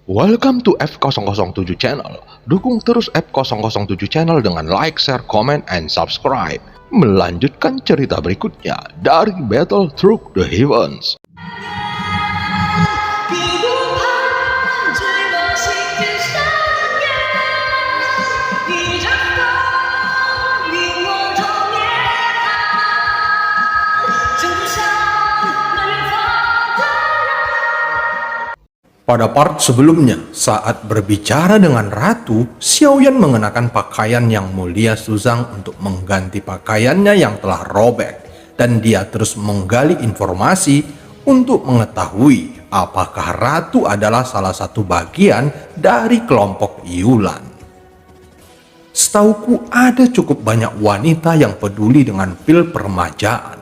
Welcome to F007 Channel. Dukung terus F007 Channel dengan like, share, comment, and subscribe. Melanjutkan cerita berikutnya dari Battle Through the Heavens. Pada part sebelumnya, saat berbicara dengan Ratu, Xiaoyan mengenakan pakaian yang mulia Suzang untuk mengganti pakaiannya yang telah robek, dan dia terus menggali informasi untuk mengetahui apakah Ratu adalah salah satu bagian dari kelompok Yulan. Setauku ada cukup banyak wanita yang peduli dengan pil permajaan.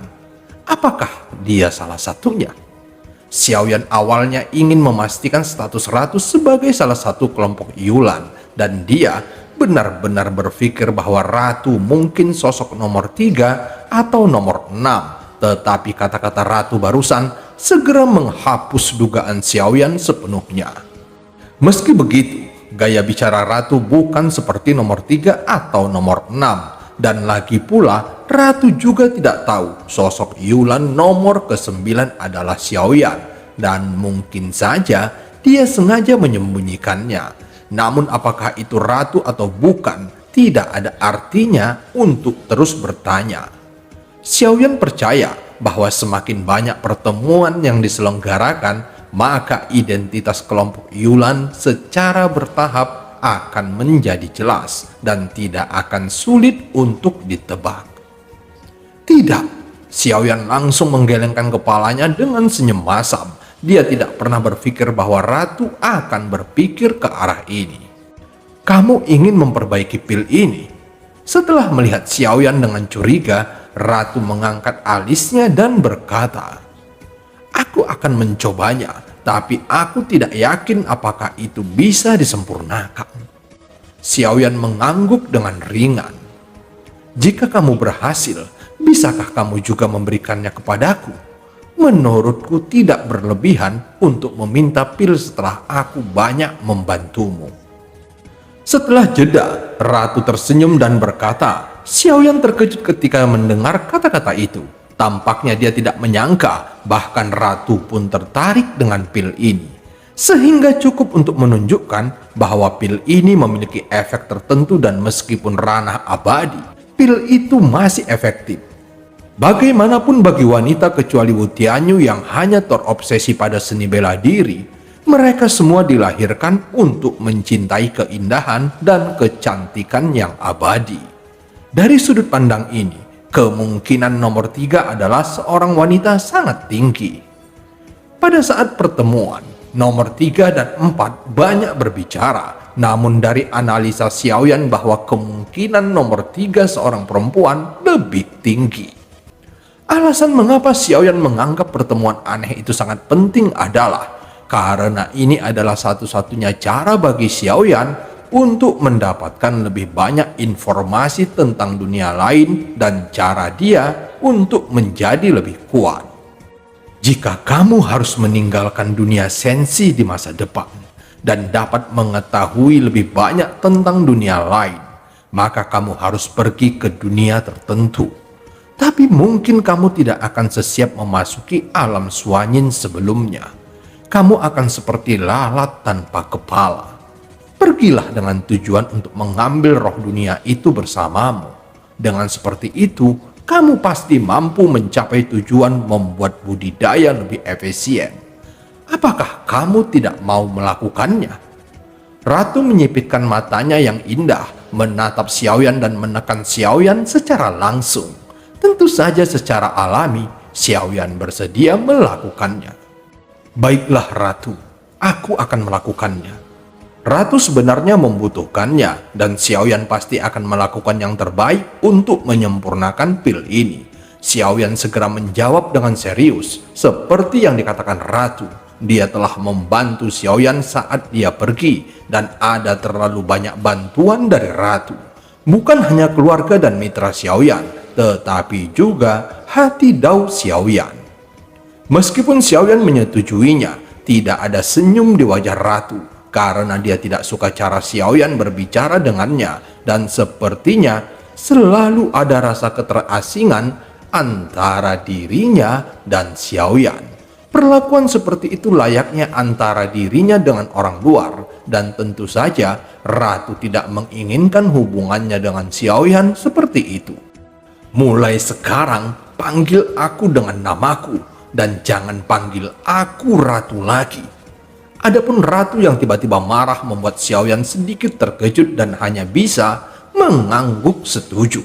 Apakah dia salah satunya? Xiaoyan awalnya ingin memastikan status Ratu sebagai salah satu kelompok Yulan, dan dia benar-benar berpikir bahwa Ratu mungkin sosok nomor 3 atau nomor 6. Tetapi kata-kata Ratu barusan segera menghapus dugaan Xiaoyan sepenuhnya. Meski begitu, gaya bicara Ratu bukan seperti nomor 3 atau nomor 6. Dan lagi pula, Ratu juga tidak tahu sosok Yulan nomor ke-9 adalah Xiaoyan, dan mungkin saja dia sengaja menyembunyikannya. Namun apakah itu Ratu atau bukan, tidak ada artinya untuk terus bertanya. Xiaoyan percaya bahwa semakin banyak pertemuan yang diselenggarakan, maka identitas kelompok Yulan secara bertahap akan menjadi jelas dan tidak akan sulit untuk ditebak. Tidak, Xiaoyan langsung menggelengkan kepalanya dengan senyum masam. Dia tidak pernah berpikir bahwa Ratu akan berpikir ke arah ini. Kamu ingin memperbaiki pil ini? Setelah melihat Xiaoyan dengan curiga, Ratu mengangkat alisnya dan berkata, "Aku akan mencobanya, tapi aku tidak yakin apakah itu bisa disempurnakan." Xiaoyan mengangguk dengan ringan. "Jika kamu berhasil, bisakah kamu juga memberikannya kepadaku? Menurutku tidak berlebihan untuk meminta pil setelah aku banyak membantumu." Setelah jeda, Ratu tersenyum dan berkata, Xiaoyan terkejut ketika mendengar kata-kata itu. Tampaknya dia tidak menyangka, bahkan Ratu pun tertarik dengan pil ini. Sehingga cukup untuk menunjukkan bahwa pil ini memiliki efek tertentu, dan meskipun ranah abadi, pil itu masih efektif. Bagaimanapun bagi wanita kecuali Wu Tianyu yang hanya terobsesi pada seni bela diri, mereka semua dilahirkan untuk mencintai keindahan dan kecantikan yang abadi. Dari sudut pandang ini, kemungkinan nomor 3 adalah seorang wanita sangat tinggi. Pada saat pertemuan, nomor 3 dan 4 banyak berbicara, namun dari analisa Xiaoyan bahwa kemungkinan nomor 3 seorang perempuan lebih tinggi. Alasan mengapa Xiaoyan menganggap pertemuan aneh itu sangat penting adalah karena ini adalah satu-satunya cara bagi Xiaoyan untuk mendapatkan lebih banyak informasi tentang dunia lain dan cara dia untuk menjadi lebih kuat. Jika kamu harus meninggalkan dunia sensi di masa depan dan dapat mengetahui lebih banyak tentang dunia lain, maka kamu harus pergi ke dunia tertentu. Tapi mungkin kamu tidak akan sesiap memasuki alam Suanyin sebelumnya. Kamu akan seperti lalat tanpa kepala. Pergilah dengan tujuan untuk mengambil roh dunia itu bersamamu. Dengan seperti itu, kamu pasti mampu mencapai tujuan membuat budidaya lebih efisien. Apakah kamu tidak mau melakukannya? Ratu menyipitkan matanya yang indah, menatap Xiaoyan dan menekan Xiaoyan secara langsung. Tentu saja secara alami, Xiaoyan bersedia melakukannya. "Baiklah Ratu, aku akan melakukannya." Ratu sebenarnya membutuhkannya, dan Xiaoyan pasti akan melakukan yang terbaik untuk menyempurnakan pil ini. Xiaoyan segera menjawab dengan serius, seperti yang dikatakan Ratu. Dia telah membantu Xiaoyan saat dia pergi, dan ada terlalu banyak bantuan dari Ratu. Bukan hanya keluarga dan mitra Xiaoyan, tetapi juga hati Dao Xiaoyan. Meskipun Xiaoyan menyetujuinya, tidak ada senyum di wajah Ratu, karena dia tidak suka cara Xiaoyan berbicara dengannya, dan sepertinya selalu ada rasa keterasingan antara dirinya dan Xiaoyan. Perlakuan seperti itu layaknya antara dirinya dengan orang luar, dan tentu saja Ratu tidak menginginkan hubungannya dengan Xiaoyan seperti itu. Mulai sekarang, panggil aku dengan namaku, dan jangan panggil aku Ratu lagi. Adapun Ratu yang tiba-tiba marah membuat Xiaoyan sedikit terkejut dan hanya bisa mengangguk setuju.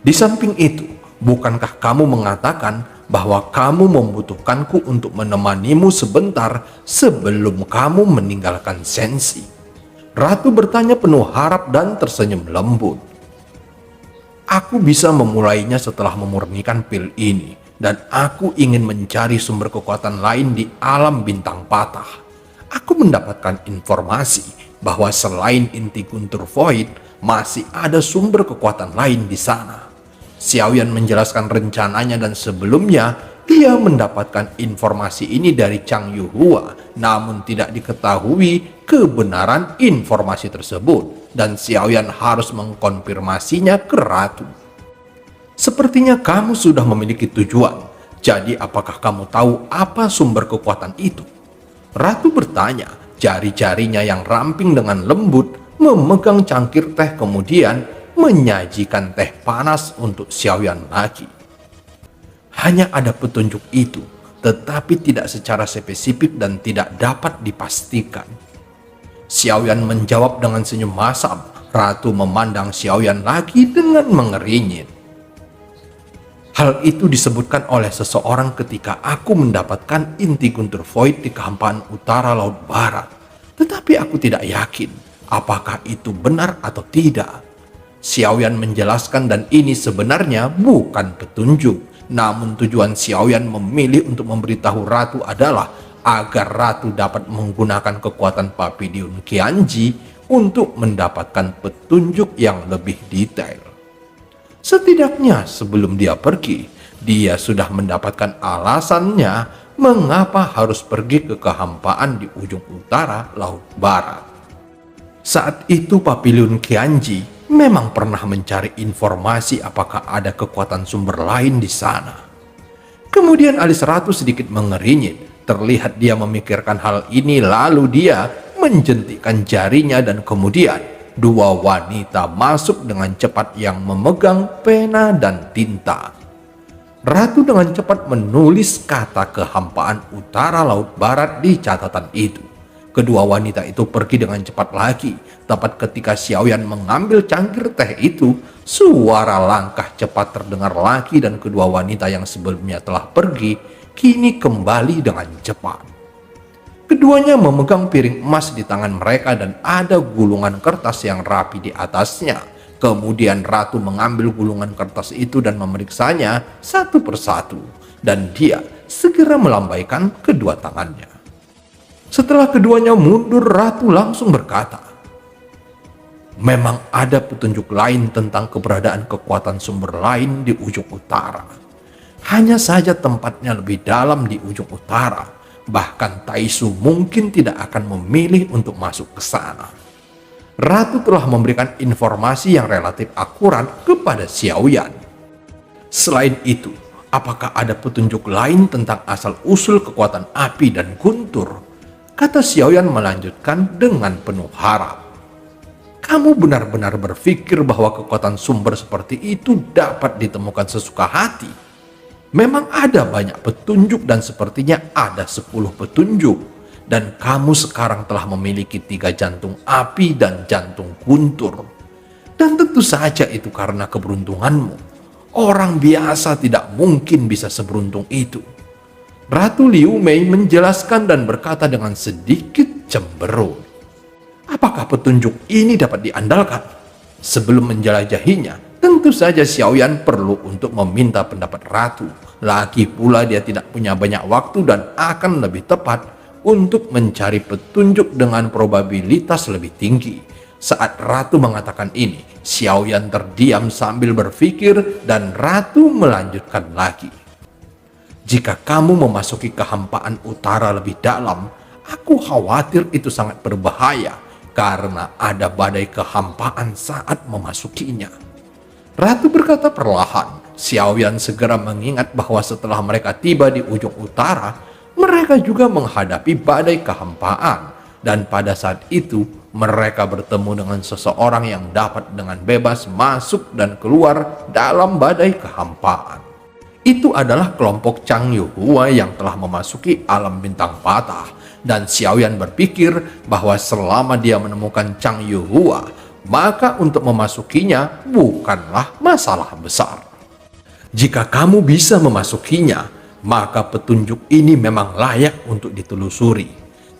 Di samping itu, bukankah kamu mengatakan bahwa kamu membutuhkanku untuk menemanimu sebentar sebelum kamu meninggalkan Sensi? Ratu bertanya penuh harap dan tersenyum lembut. Aku bisa memulainya setelah memurnikan pil ini, dan aku ingin mencari sumber kekuatan lain di alam bintang patah. Aku mendapatkan informasi bahwa selain inti Guntur Void, masih ada sumber kekuatan lain di sana. Xiaoyan menjelaskan rencananya, dan sebelumnya dia mendapatkan informasi ini dari Chang Yuhua, namun tidak diketahui kebenaran informasi tersebut, dan Xiaoyan harus mengkonfirmasinya ke Ratu. Sepertinya kamu sudah memiliki tujuan, jadi apakah kamu tahu apa sumber kekuatan itu? Ratu bertanya, jari-jarinya yang ramping dengan lembut memegang cangkir teh, kemudian menyajikan teh panas untuk Xiaoyan lagi. Hanya ada petunjuk itu, tetapi tidak secara spesifik dan tidak dapat dipastikan. Xiaoyan menjawab dengan senyum masam. Ratu memandang Xiaoyan lagi dengan mengernyit. Hal itu disebutkan oleh seseorang ketika aku mendapatkan inti Guntur Void di kehampaan utara laut barat. Tetapi aku tidak yakin apakah itu benar atau tidak. Xiaoyan menjelaskan, dan ini sebenarnya bukan petunjuk. Namun tujuan Xiaoyan memilih untuk memberitahu Ratu adalah agar Ratu dapat menggunakan kekuatan Papiliun Qianji untuk mendapatkan petunjuk yang lebih detail. Setidaknya sebelum dia pergi, dia sudah mendapatkan alasannya mengapa harus pergi ke kehampaan di ujung utara laut barat. Saat itu Papiliun Qianji memang pernah mencari informasi apakah ada kekuatan sumber lain di sana. Kemudian alis Ratu sedikit mengernyit. Terlihat dia memikirkan hal ini, lalu dia menjentikkan jarinya, dan kemudian dua wanita masuk dengan cepat yang memegang pena dan tinta. Ratu dengan cepat menulis kata kehampaan utara laut barat di catatan itu. Kedua wanita itu pergi dengan cepat lagi. Tepat ketika Xiaoyan mengambil cangkir teh itu, suara langkah cepat terdengar lagi, dan kedua wanita yang sebelumnya telah pergi kini kembali dengan cepat. Keduanya memegang piring emas di tangan mereka, dan ada gulungan kertas yang rapi di atasnya. Kemudian Ratu mengambil gulungan kertas itu dan memeriksanya satu persatu, dan dia segera melambaikan kedua tangannya. Setelah keduanya mundur, Ratu langsung berkata, memang ada petunjuk lain tentang keberadaan kekuatan sumber lain di ujung utara. Hanya saja tempatnya lebih dalam di ujung utara. Bahkan Taisu mungkin tidak akan memilih untuk masuk ke sana. Ratu telah memberikan informasi yang relatif akurat kepada Xiaoyan. Selain itu, apakah ada petunjuk lain tentang asal-usul kekuatan api dan guntur? Kata Xiaoyan melanjutkan dengan penuh harap. Kamu benar-benar berpikir bahwa kekuatan sumber seperti itu dapat ditemukan sesuka hati? Memang ada banyak petunjuk, dan sepertinya ada 10 petunjuk. Dan kamu sekarang telah memiliki 3 jantung api dan jantung guntur. Dan tentu saja itu karena keberuntunganmu. Orang biasa tidak mungkin bisa seberuntung itu. Ratu Liu Mei menjelaskan dan berkata dengan sedikit cemberut. Apakah petunjuk ini dapat diandalkan? Sebelum menjelajahinya, tentu saja Xiaoyan perlu untuk meminta pendapat Ratu. Lagi pula dia tidak punya banyak waktu dan akan lebih tepat untuk mencari petunjuk dengan probabilitas lebih tinggi. Saat Ratu mengatakan ini, Xiaoyan terdiam sambil berpikir, dan Ratu melanjutkan lagi. Jika kamu memasuki kehampaan utara lebih dalam, Aku khawatir itu sangat berbahaya karena ada badai kehampaan saat memasukinya. Ratu berkata perlahan. Xiaoyan segera mengingat bahwa setelah mereka tiba di ujung utara, mereka juga menghadapi badai kehampaan. Dan pada saat itu, mereka bertemu dengan seseorang yang dapat dengan bebas masuk dan keluar dalam badai kehampaan. Itu adalah kelompok Chang Yuhua yang telah memasuki alam bintang patah. Dan Xiaoyan berpikir bahwa selama dia menemukan Chang Yuhua, maka untuk memasukinya bukanlah masalah besar. Jika kamu bisa memasukinya, maka petunjuk ini memang layak untuk ditelusuri.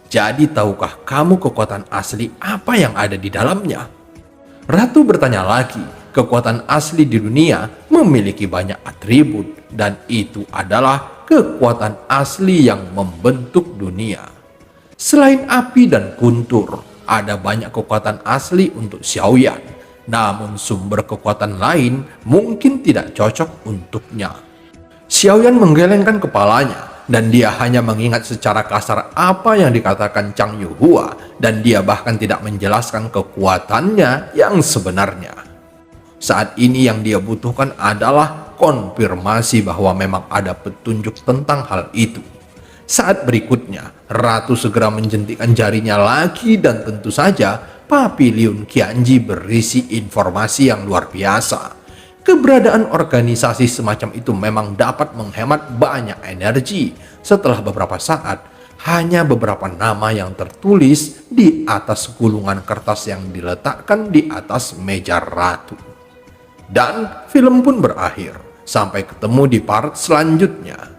Jadi tahukah kamu kekuatan asli apa yang ada di dalamnya? Ratu bertanya lagi, kekuatan asli di dunia memiliki banyak atribut dan itu adalah kekuatan asli yang membentuk dunia. Selain api dan guntur, ada banyak kekuatan asli untuk Xiaoyan. Namun sumber kekuatan lain mungkin tidak cocok untuknya. Xiaoyan menggelengkan kepalanya dan dia hanya mengingat secara kasar apa yang dikatakan Chang Yuhua dan dia bahkan tidak menjelaskan kekuatannya yang sebenarnya. Saat ini yang dia butuhkan adalah konfirmasi bahwa memang ada petunjuk tentang hal itu. Saat berikutnya, Ratu segera menjentikkan jarinya lagi dan tentu saja Papiliun Qianji berisi informasi yang luar biasa. Keberadaan organisasi semacam itu memang dapat menghemat banyak energi. Setelah beberapa saat, hanya beberapa nama yang tertulis di atas gulungan kertas yang diletakkan di atas meja Ratu. Dan film pun berakhir. Sampai ketemu di part selanjutnya.